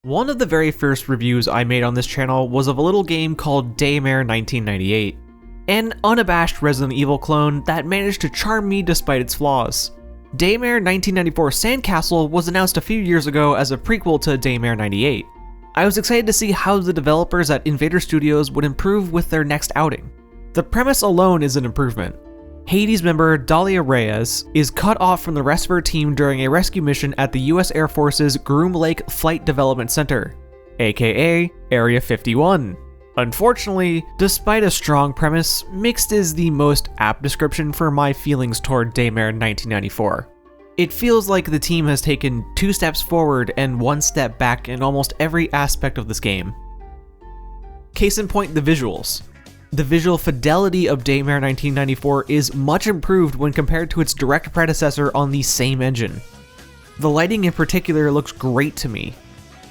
One of the very first reviews I made on this channel was of a little game called Daymare 1998, an unabashed Resident Evil clone that managed to charm me despite its flaws. Daymare 1994 SANDCASTLE was announced a few years ago as a prequel to Daymare 98. I was excited to see how the developers at Invader Studios would improve with their next outing. The premise alone is an improvement. Hades member Dahlia Reyes is cut off from the rest of her team during a rescue mission at the US Air Force's Groom Lake Flight Development Center, aka Area 51. Unfortunately, despite a strong premise, mixed is the most apt description for my feelings toward Daymare 1994. It feels like the team has taken 2 steps forward and 1 step back in almost every aspect of this game. Case in point, the visuals. The visual fidelity of Daymare 1994 is much improved when compared to its direct predecessor on the same engine. The lighting in particular looks great to me.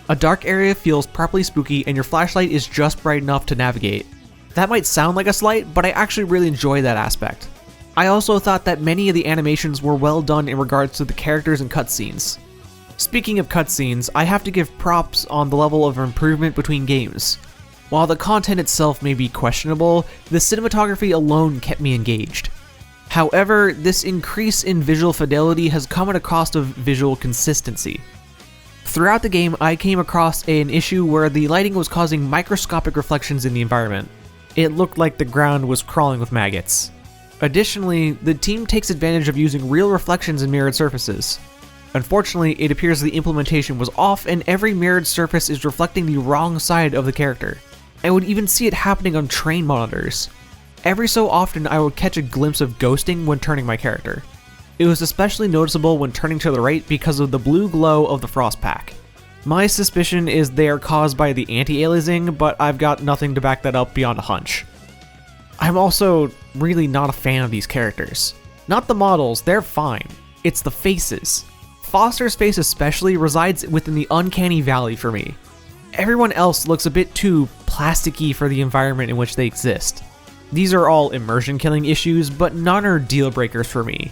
A dark area feels properly spooky and your flashlight is just bright enough to navigate. That might sound like a slight, but I actually really enjoy that aspect. I also thought that many of the animations were well done in regards to the characters and cutscenes. Speaking of cutscenes, I have to give props on the level of improvement between games. While the content itself may be questionable, the cinematography alone kept me engaged. However, this increase in visual fidelity has come at a cost of visual consistency. Throughout the game, I came across an issue where the lighting was causing microscopic reflections in the environment. It looked like the ground was crawling with maggots. Additionally, the team takes advantage of using real reflections in mirrored surfaces. Unfortunately, it appears the implementation was off and every mirrored surface is reflecting the wrong side of the character. I would even see it happening on train monitors. Every so often I would catch a glimpse of ghosting when turning my character. It was especially noticeable when turning to the right because of the blue glow of the frost pack. My suspicion is they are caused by the anti-aliasing, but I've got nothing to back that up beyond a hunch. I'm also really not a fan of these characters. Not the models, they're fine. It's the faces. Foster's face especially resides within the uncanny valley for me. Everyone else looks a bit too plasticky for the environment in which they exist. These are all immersion killing issues, but none are deal breakers for me.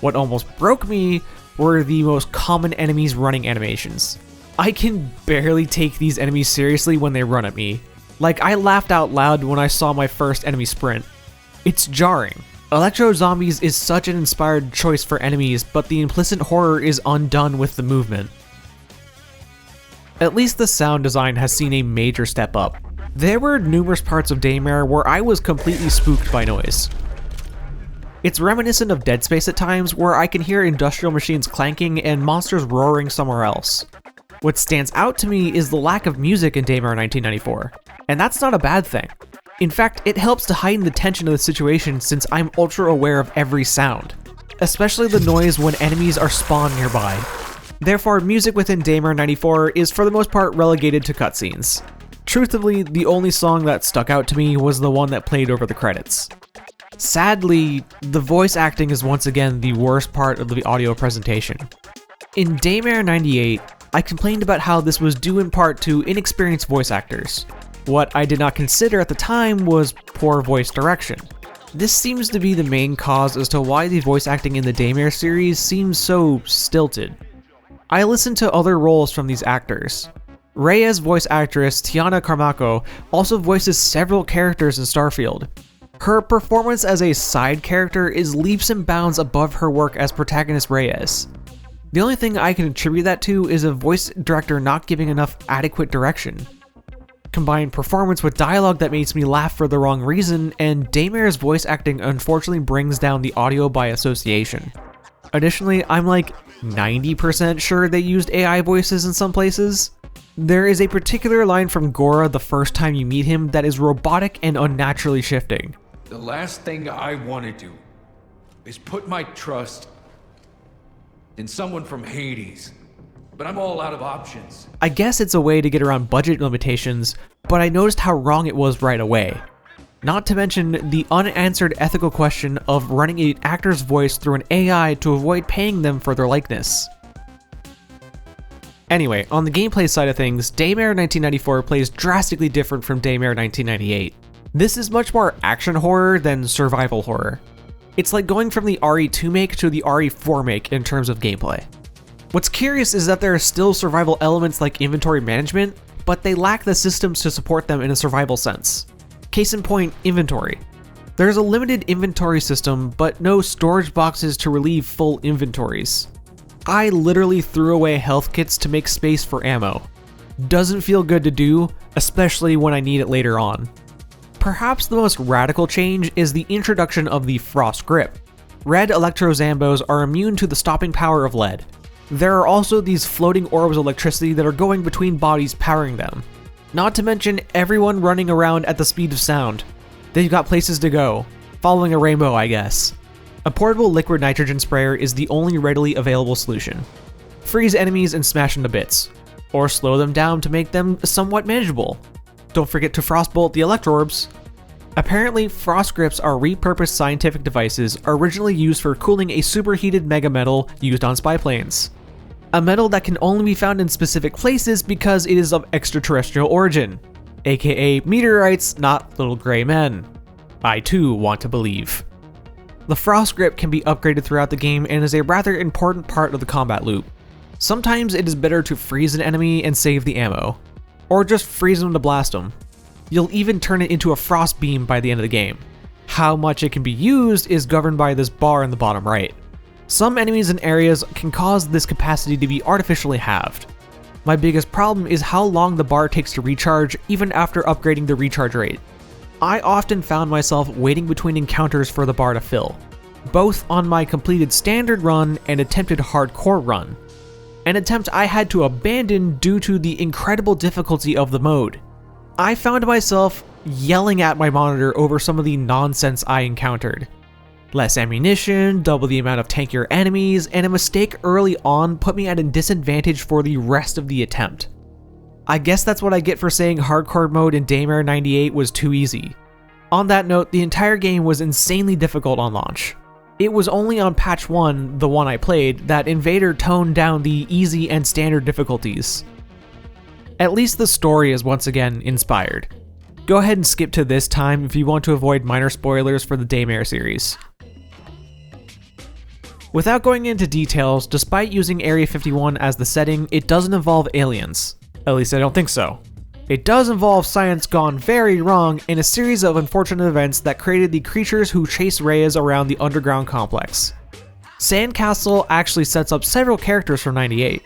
What almost broke me were the most common enemies running animations. I can barely take these enemies seriously when they run at me. Like, I laughed out loud when I saw my first enemy sprint. It's jarring. Electro Zombies is such an inspired choice for enemies, but the implicit horror is undone with the movement. At least the sound design has seen a major step up. There were numerous parts of Daymare where I was completely spooked by noise. It's reminiscent of Dead Space at times, where I can hear industrial machines clanking and monsters roaring somewhere else. What stands out to me is the lack of music in Daymare 1994, and that's not a bad thing. In fact, it helps to heighten the tension of the situation since I'm ultra aware of every sound, especially the noise when enemies are spawned nearby. Therefore, music within Daymare 94 is for the most part relegated to cutscenes. Truthfully, the only song that stuck out to me was the one that played over the credits. Sadly, the voice acting is once again the worst part of the audio presentation. In Daymare 98, I complained about how this was due in part to inexperienced voice actors. What I did not consider at the time was poor voice direction. This seems to be the main cause as to why the voice acting in the Daymare series seems so stilted. I listened to other roles from these actors. Reyes voice actress Tiana Carmaco also voices several characters in Starfield. Her performance as a side character is leaps and bounds above her work as protagonist Reyes. The only thing I can attribute that to is a voice director not giving enough adequate direction. Combine performance with dialogue that makes me laugh for the wrong reason, and Daymare's voice acting unfortunately brings down the audio by association. Additionally, I'm like 90% sure they used AI voices in some places. There is a particular line from Gora the first time you meet him that is robotic and unnaturally shifting. The last thing I want to do is put my trust in someone from Hades, but I'm all out of options. I guess it's a way to get around budget limitations, but I noticed how wrong it was right away. Not to mention the unanswered ethical question of running an actor's voice through an AI to avoid paying them for their likeness. Anyway, on the gameplay side of things, Daymare 1994 plays drastically different from Daymare 1998. This is much more action horror than survival horror. It's like going from the RE2 make to the RE4 make in terms of gameplay. What's curious is that there are still survival elements like inventory management, but they lack the systems to support them in a survival sense. Case in point, inventory. There's a limited inventory system, but no storage boxes to relieve full inventories. I literally threw away health kits to make space for ammo. Doesn't feel good to do, especially when I need it later on. Perhaps the most radical change is the introduction of the Frost Grip. Red Electro Zambos are immune to the stopping power of lead. There are also these floating orbs of electricity that are going between bodies powering them. Not to mention everyone running around at the speed of sound. They've got places to go. Following a rainbow, I guess. A portable liquid nitrogen sprayer is the only readily available solution. Freeze enemies and smash them to bits. Or slow them down to make them somewhat manageable. Don't forget to frostbolt the electroorbs. Apparently, frost grips are repurposed scientific devices originally used for cooling a superheated mega metal used on spy planes. A metal that can only be found in specific places because it is of extraterrestrial origin, aka meteorites, not little gray men. I too want to believe. The frost grip can be upgraded throughout the game and is a rather important part of the combat loop. Sometimes it is better to freeze an enemy and save the ammo, or just freeze them to blast them. You'll even turn it into a frost beam by the end of the game. How much it can be used is governed by this bar in the bottom right. Some enemies and areas can cause this capacity to be artificially halved. My biggest problem is how long the bar takes to recharge even after upgrading the recharge rate. I often found myself waiting between encounters for the bar to fill, both on my completed standard run and attempted hardcore run. An attempt I had to abandon due to the incredible difficulty of the mode. I found myself yelling at my monitor over some of the nonsense I encountered. Less ammunition, double the amount of tankier enemies, and a mistake early on put me at a disadvantage for the rest of the attempt. I guess that's what I get for saying hardcore mode in Daymare 98 was too easy. On that note, the entire game was insanely difficult on launch. It was only on patch 1, the one I played, that Invader toned down the easy and standard difficulties. At least the story is once again inspired. Go ahead and skip to this time if you want to avoid minor spoilers for the Daymare series. Without going into details, despite using Area 51 as the setting, it doesn't involve aliens. At least I don't think so. It does involve science gone very wrong in a series of unfortunate events that created the creatures who chase Reyes around the underground complex. SANDCASTLE actually sets up several characters from 98.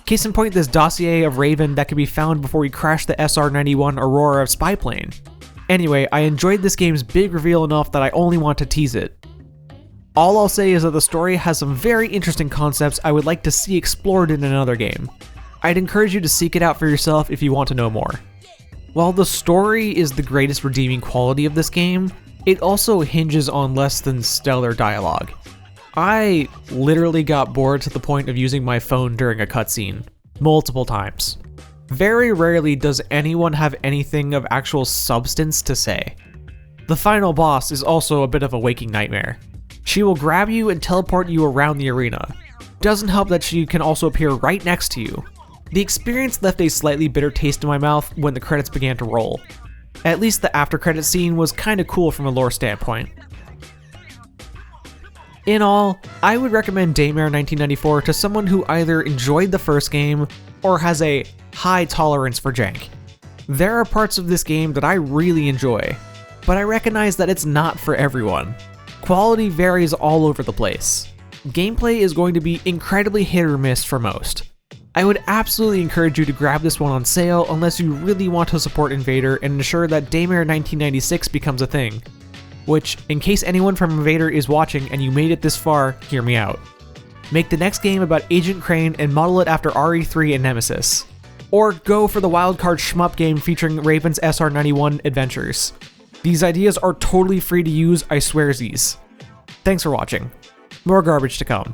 Case in point, this dossier of Raven that can be found before we crash the SR-91 Aurora spy plane. Anyway, I enjoyed this game's big reveal enough that I only want to tease it. All I'll say is that the story has some very interesting concepts I would like to see explored in another game. I'd encourage you to seek it out for yourself if you want to know more. While the story is the greatest redeeming quality of this game, it also hinges on less than stellar dialogue. I literally got bored to the point of using my phone during a cutscene, multiple times. Very rarely does anyone have anything of actual substance to say. The final boss is also a bit of a waking nightmare. She will grab you and teleport you around the arena. Doesn't help that she can also appear right next to you. The experience left a slightly bitter taste in my mouth when the credits began to roll. At least the after credits scene was kinda cool from a lore standpoint. In all, I would recommend Daymare 1994 to someone who either enjoyed the first game or has a high tolerance for jank. There are parts of this game that I really enjoy, but I recognize that it's not for everyone. Quality varies all over the place. Gameplay is going to be incredibly hit or miss for most. I would absolutely encourage you to grab this one on sale unless you really want to support Invader and ensure that Daymare 1996 becomes a thing. Which, in case anyone from Invader is watching and you made it this far, hear me out. Make the next game about Agent Crane and model it after RE3 and Nemesis. Or go for the wildcard shmup game featuring Raven's SR-91 adventures. These ideas are totally free to use, I swearsies. Thanks for watching. More garbage to come.